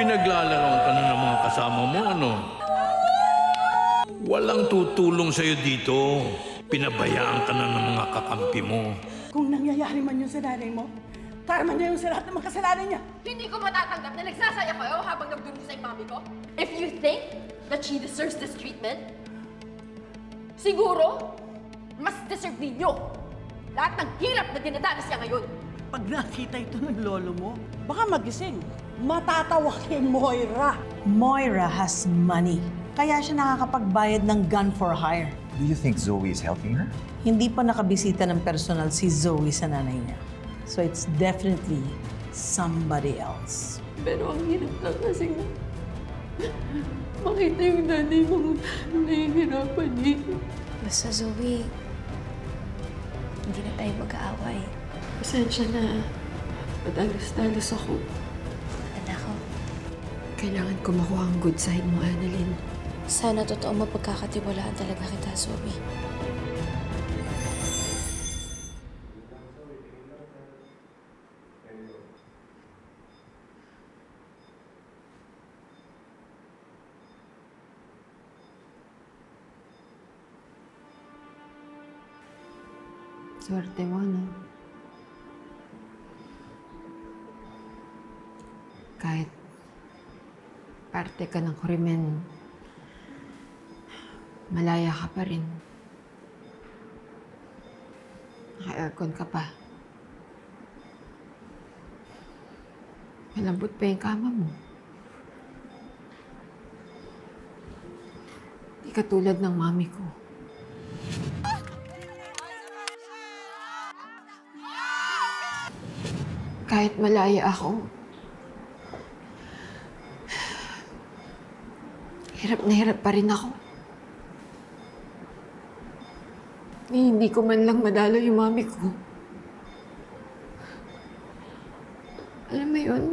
Pinaglalaroan ka na ng mga kasama mo, ano? Walang tutulong sa'yo dito. Pinabayaan ka na ng mga kakampi mo. Kung nangyayari man yun sa nanay mo, karma niya yung sa lahat ng mga kasalanan niya. Hindi ko matatanggap na nagsasaya kayo habang nagdurugo sa mami ko. If you think that she deserves this treatment, siguro, mas deserve ninyo lahat ng hirap na dinadanas niya ngayon. Pag nakita ito ng lolo mo, baka magising. Matatawa kay Moira. Moira has money. Kaya siya nakakapagbayad ng gun for hire. Do you think Zoe is helping her? Hindi pa nakabisita ng personal si Zoe sa nanay niya. So it's definitely somebody else. Pero ang hirap lang kasi makita yung nanay mong nahihirapan dito. Basta Zoe, hindi na tayo mag-aaway. Pasensya na. Madalos-dalos ako. Anak ko, Kailangan ko makuha ang good side mo, Annalyn. sana totoo mapagkakatiwalaan talaga kita, Zoe. Swerte mo, no? Kahit parte ka ng krimen, malaya ka pa rin. Naka-aircon ka pa. Malambot pa yung kama mo. Di katulad ng mami ko. Kahit malaya ako, hirap na hirap pa rin ako. Hindi ko man lang madalo yung mami ko. Alam mo yun?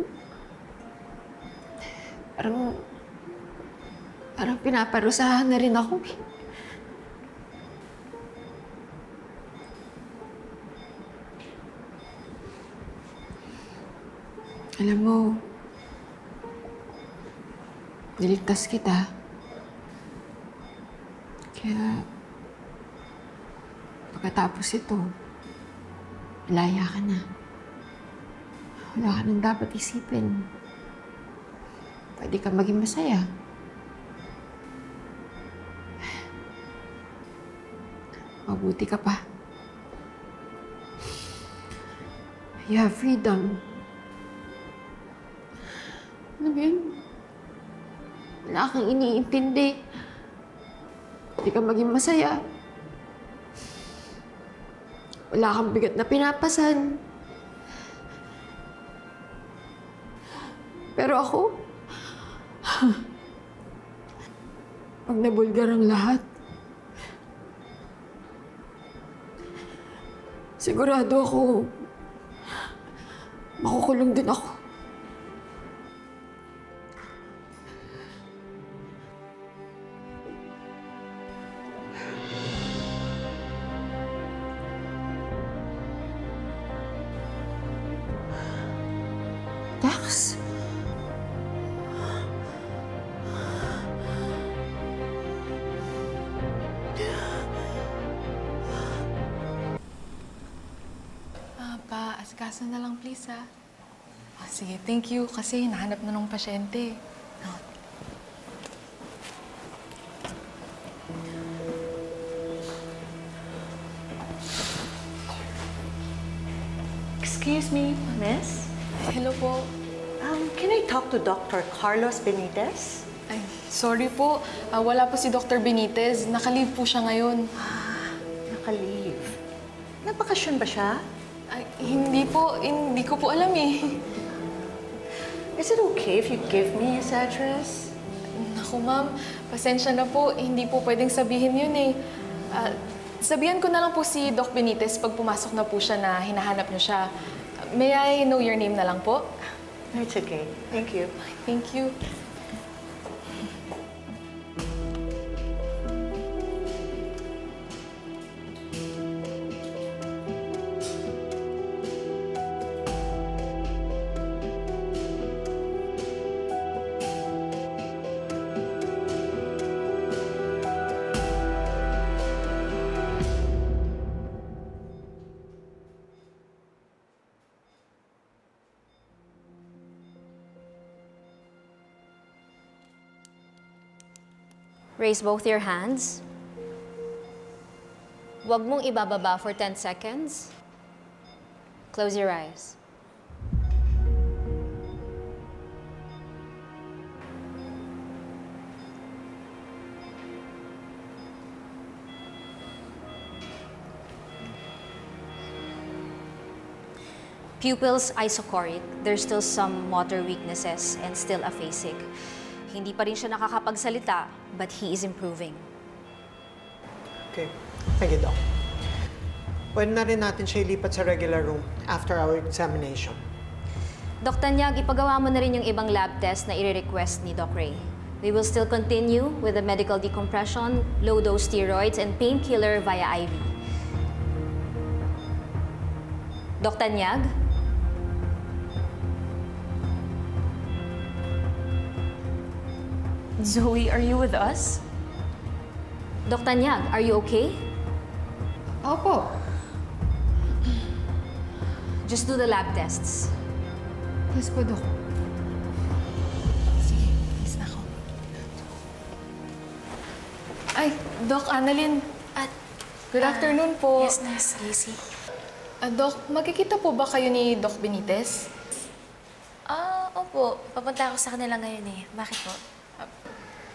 Parang pinaparusahan na rin ako. Alam mo, niligtas kita. Kaya, pagkatapos ito, malaya ka na. Wala ka nang dapat isipin. Pwede ka maging masaya. Mabuti ka pa. You have freedom. Ano ba yun? Wala kang iniintindi. Hindi ka maging masaya. Wala kang bigat na pinapasan. Pero ako, pag nabulgar ang lahat, sigurado ako, makukulong din ako. Dax? Pa-asikaso na lang please, ha? Sige, thank you. Kasi nahanap na ng pasyente. Excuse me, miss? Hello po. Can I talk to Dr. Carlos Benitez? Ay, sorry po. Wala po si Dr. Benitez. Naka-leave po siya ngayon. Naka-leave. Nagbakasyon ba siya? Ay, hindi po. Hindi ko po alam eh. Is it okay if you give me his address? Naku, ma'am. Pasensya na po. Hindi po pwedeng sabihin yun eh. Sabihan ko na lang po si Doc Benitez pag pumasok na po siya na hinahanap niyo siya. May I know your name na lang po? No, it's okay. Thank you. Thank you. Raise both your hands. Huwag mong ibababa for 10 seconds. Close your eyes. Pupils isochoric. There's still some motor weaknesses and still aphasic. Hindi pa rin siya nakakapagsalita, but he is improving. Okay. Thank you, Doc. Pwede na rin natin siya ilipat sa regular room after our examination. Doc Tanyag, ipagawa mo na rin yung ibang lab test na i-request ni Doc Ray. We will still continue with the medical decompression, low-dose steroids, and painkiller via IV. Doc Tanyag? Zoe, are you with us? Doc Tanyag, are you okay? Opo. Just do the lab tests. Yes po, Dok. Sige, alis na ako. Ay, Doc Annalyn. At, Good afternoon po. Yes, Nurse Lacey. Doc, magkikita po ba kayo ni Doc Benitez? Opo. Papunta ako sa kanila ngayon eh. Bakit po?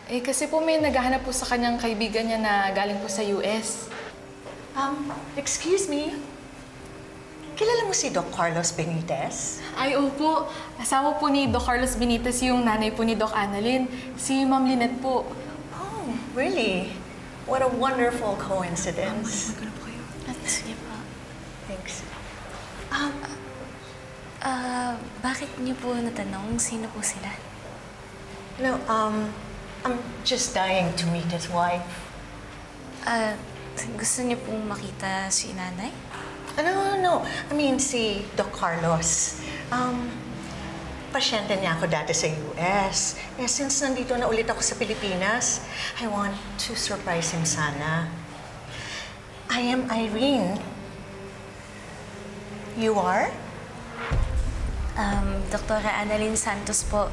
Kasi po may naghahanap po sa kanyang kaibigan niya na galing po sa US. Excuse me? Kilala mo si Doc Carlos Benitez? Ay, opo. Asawa po ni Doc Carlos Benitez yung nanay po ni Doc Annalyn. Si Ma'am Lynette po. Oh, really? What a wonderful coincidence. Magkano po kayo? Sige po. Thanks. Bakit niyo po natanong sino po sila? No, I'm just dying to meet his wife. Gusto niyo pong makita si nanay? No. I mean, si Doc Carlos. Pasyente niya ako dati sa US. Since nandito na ulit ako sa Pilipinas, I want to surprise him sana. I am Irene. You are? Doktora Annalyn Santos po.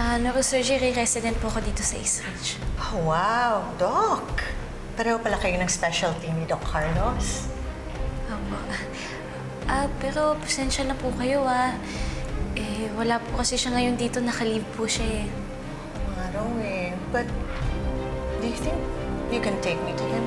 Neurosurgery resident po ako dito sa East Ridge. Oh, wow, Doc. Pareho pala kayo ng specialty ni Doc Carlos. Opo. Pero pasensya na po kayo wala po kasi siya ngayon dito, naka-leave po siya eh. Araw eh. But, do you think you can take me to him?